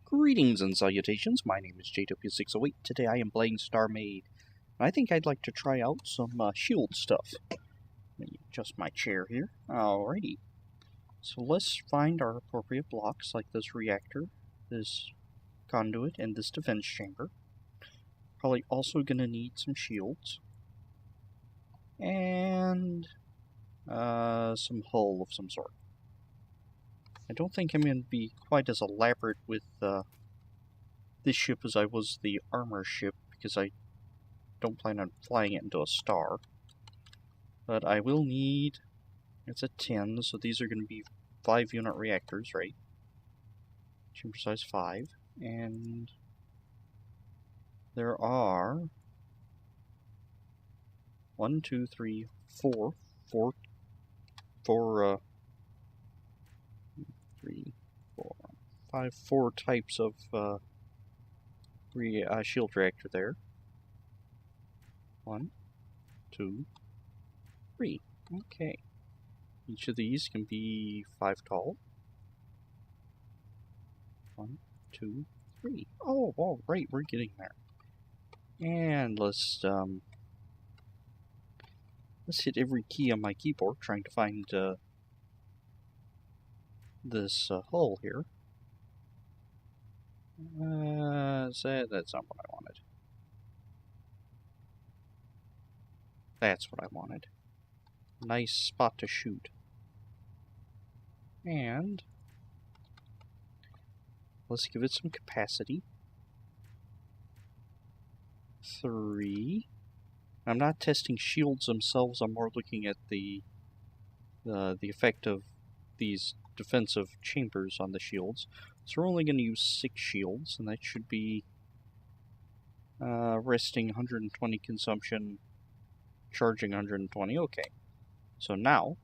Greetings and salutations, my name is JW608. Today I am playing Starmade. I think I'd like to try out some shield stuff. Let me adjust my chair here. Alrighty. So let's find our appropriate blocks, like this reactor, this conduit, and this defense chamber. Probably also gonna need some shields. And some hull of some sort. I don't think I'm going to be quite as elaborate with this ship as I was the armor ship, because I don't plan on flying it into a star. But I will need, it's a 10, so these are going to be 5-unit reactors, right? Chamber size 5, and there are 1, 2, 3, 4, 4, 4, 3, 4, 5, 4 types of shield reactor there. 1, 2, 3. Okay. Each of these can be 5 tall. 1, 2, 3. Oh, all right, we're getting there. And let's hit every key on my keyboard trying to find this hull here. That's not what I wanted. That's what I wanted. Nice spot to shoot. And let's give it some capacity. 3. I'm not testing shields themselves, I'm more looking at the effect of these defensive chambers on the shields. So we're only going to use 6 shields, and that should be resting 120 consumption, charging 120. Okay. So now,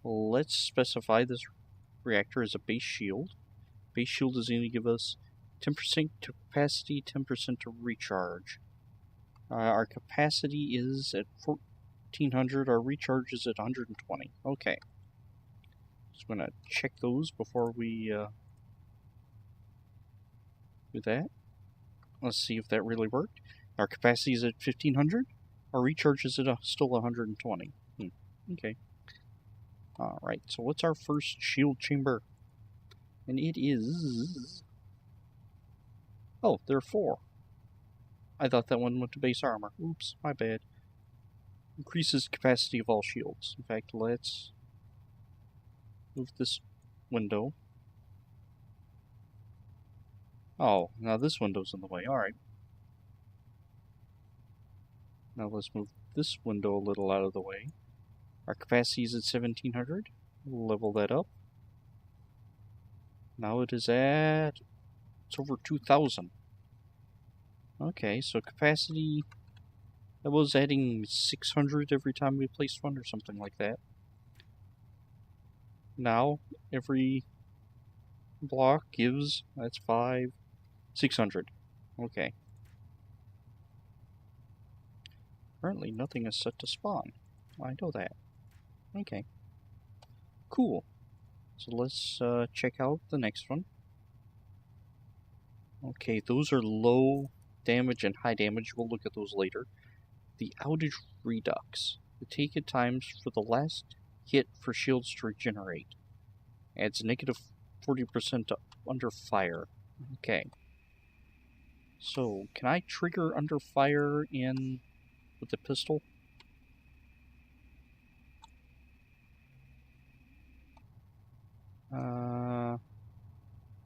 let's specify this reactor as a base shield. Base shield is going to give us 10% to capacity, 10% to recharge. Our capacity is at 1400, our recharge is at 120. Okay. Just going to check those before we do that. Let's see if that really worked. Our capacity is at 1500. Our recharge is at still 120. Okay. Alright, so what's our first shield chamber? And it is... Oh, there are 4. I thought that one went to base armor. Oops, my bad. Increases capacity of all shields. In fact, let's move this window. Oh, now this window's in the way. Alright. Now let's move this window a little out of the way. Our capacity is at 1700. We'll level that up. Now it is at... it's over 2000. Okay, so capacity... that was adding 600 every time we placed one or something like that. Now, every block gives... that's 5... 600. Okay. Currently, nothing is set to spawn. I know that. Okay. Cool. So let's check out the next one. Okay, those are low damage and high damage. We'll look at those later. The outage redux. The take it times for the last hit for shields to regenerate. Adds negative 40% to under fire. Okay. So, can I trigger under fire in with the pistol?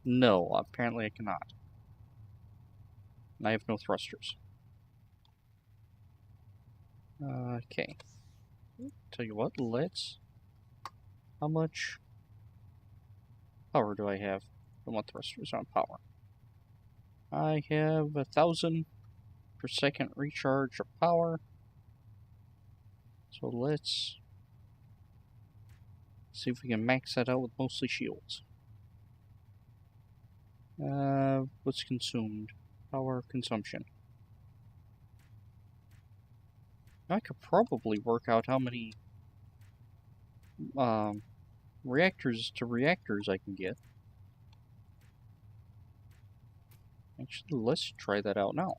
No, apparently I cannot. And I have no thrusters. Okay. Tell you what, let's... how much power do I have? I don't want thrusters on power. I have 1000 per second recharge of power. So let's see if we can max that out with mostly shields. What's consumed? Power consumption. I could probably work out how many reactors to reactors I can get. Actually, let's try that out now.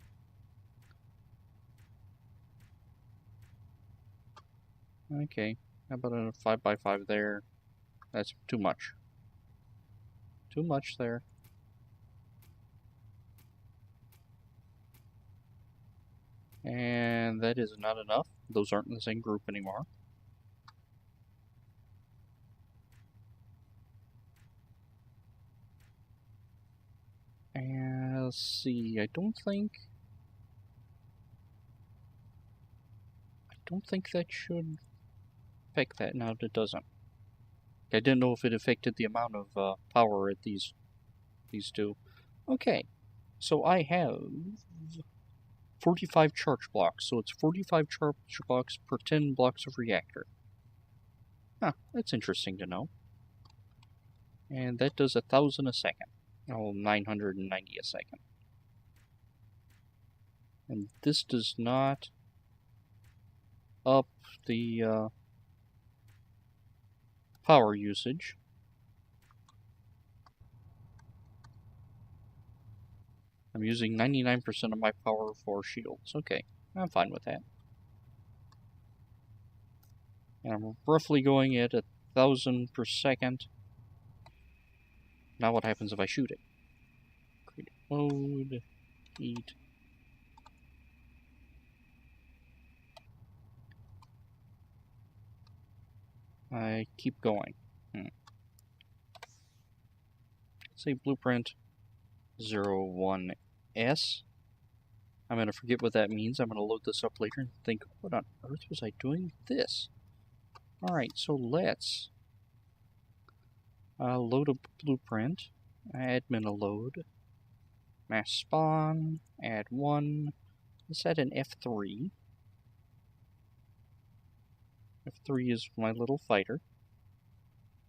Okay, how about a 5x5 there? That's too much. Too much there. And that is not enough. Those aren't in the same group anymore. And let's see, I don't think that should affect that. No, it doesn't. I didn't know if it affected the amount of power at these two. Okay, so I have 45 charge blocks, so it's 45 charge blocks per 10 blocks of reactor. Huh, that's interesting to know. And that does 1,000 a second. Oh, 990 a second. And this does not up the power usage. I'm using 99% of my power for shields. Okay, I'm fine with that. And I'm roughly going at 1,000 per second. Now what happens if I shoot it? Create mode, heat. I keep going. Say blueprint 01S. I'm going to forget what that means. I'm going to load this up later and think, what on earth was I doing this? Alright, so let's load a blueprint, admin a load, mass spawn, add 1, let's add an F3. F3 is my little fighter.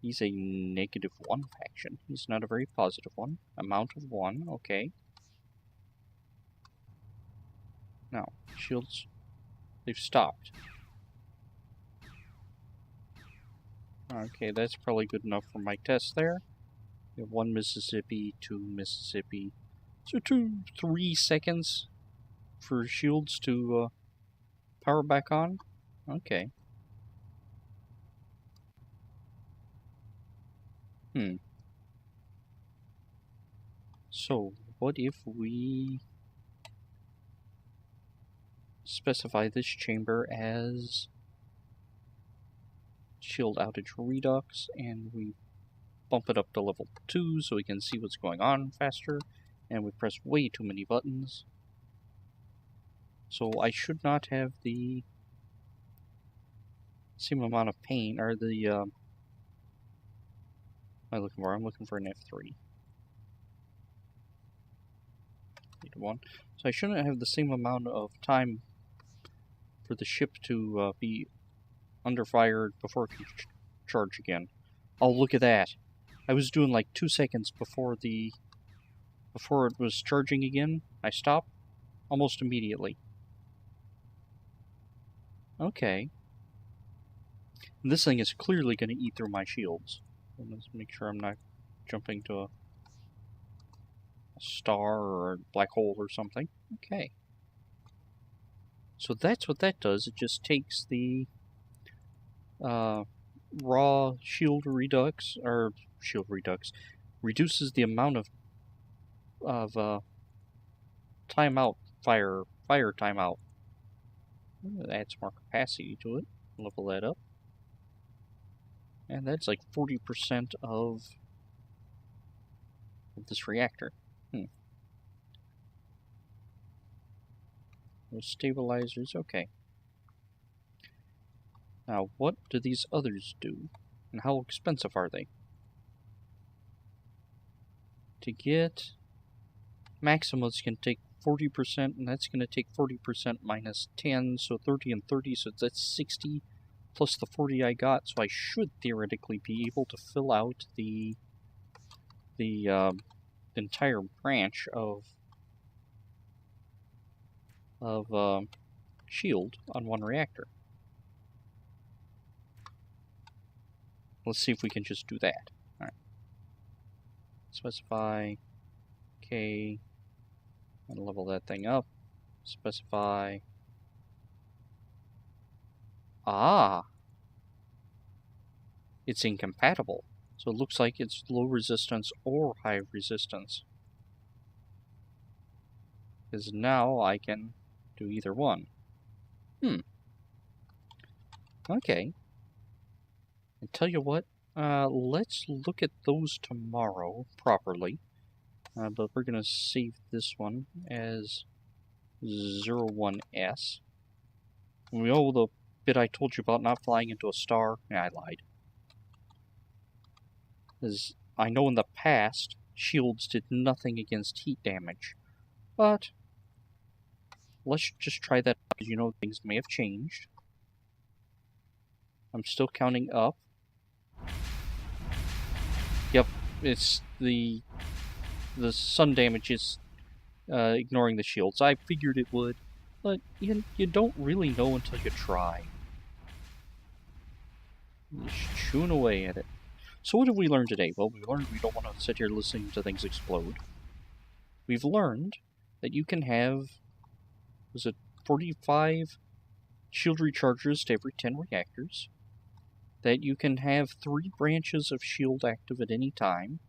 He's a -1 faction. He's not a very positive one. Amount of 1, okay. Now, shields, they've stopped. Okay, that's probably good enough for my test there. We have 1 Mississippi, 2 Mississippi. So 3 seconds for shields to power back on? Okay. So, what if we specify this chamber as shield outage redux, and we bump it up to level 2 so we can see what's going on faster, and we press way too many buttons. So I should not have the same amount of pain, or the, what am I looking for? I'm looking for an F3. 1. So I shouldn't have the same amount of time for the ship to be under fire before it can charge again. Oh, look at that. I was doing like 2 seconds before it was charging again. I stopped almost immediately. Okay. And this thing is clearly going to eat through my shields. Let's make sure I'm not jumping to a star or a black hole or something. Okay. So that's what that does. It just takes the raw shield redux, reduces the amount of timeout, fire timeout. Adds more capacity to it. Level that up. And that's like 40% of this reactor. Those stabilizers, okay. Now, what do these others do? And how expensive are they? To get Maximus can take 40%, and that's going to take 40% minus 10, so 30 and 30, so that's 60 plus the 40 I got, so I should theoretically be able to fill out the entire branch of shield on one reactor. Let's see if we can just do that. Alright. Specify K And level that thing up. Specify. Ah! It's incompatible. So it looks like it's low resistance or high resistance. Because now I can do either one. Okay. And tell you what, let's look at those tomorrow properly. But we're going to save this one as 01S. We know the bit I told you about not flying into a star. Yeah, I lied. As I know in the past, shields did nothing against heat damage. But let's just try that because you know things may have changed. I'm still counting up. Yep, it's the sun damage is ignoring the shields. I figured it would, but you don't really know until you try. Just chewing away at it. So what have we learned today? Well, we learned we don't want to sit here listening to things explode. We've learned that you can have, was it 45 shield rechargers to every 10 reactors? That you can have 3 branches of shield active at any time.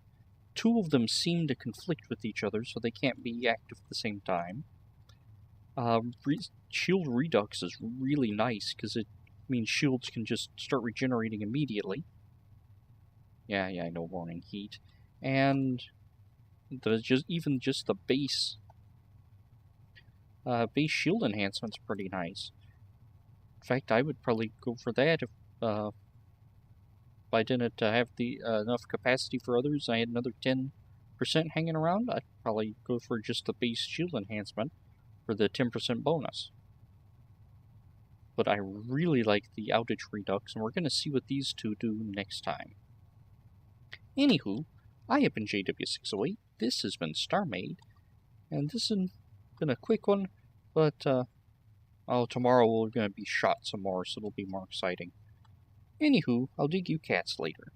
2 of them seem to conflict with each other, so they can't be active at the same time. Shield redux is really nice, because it means shields can just start regenerating immediately. Yeah, I know, warning heat. And even just the base shield enhancement's pretty nice. In fact, I would probably go for that if I didn't have the enough capacity for others. I had another 10% hanging around. I'd probably go for just the base shield enhancement for the 10% bonus. But I really like the outage redux, and we're going to see what these two do next time. Anywho, I have been JW608. This has been Starmade, and this has been a quick one, but tomorrow we're going to be shot some more, so it'll be more exciting. Anywho, I'll dig you cats later.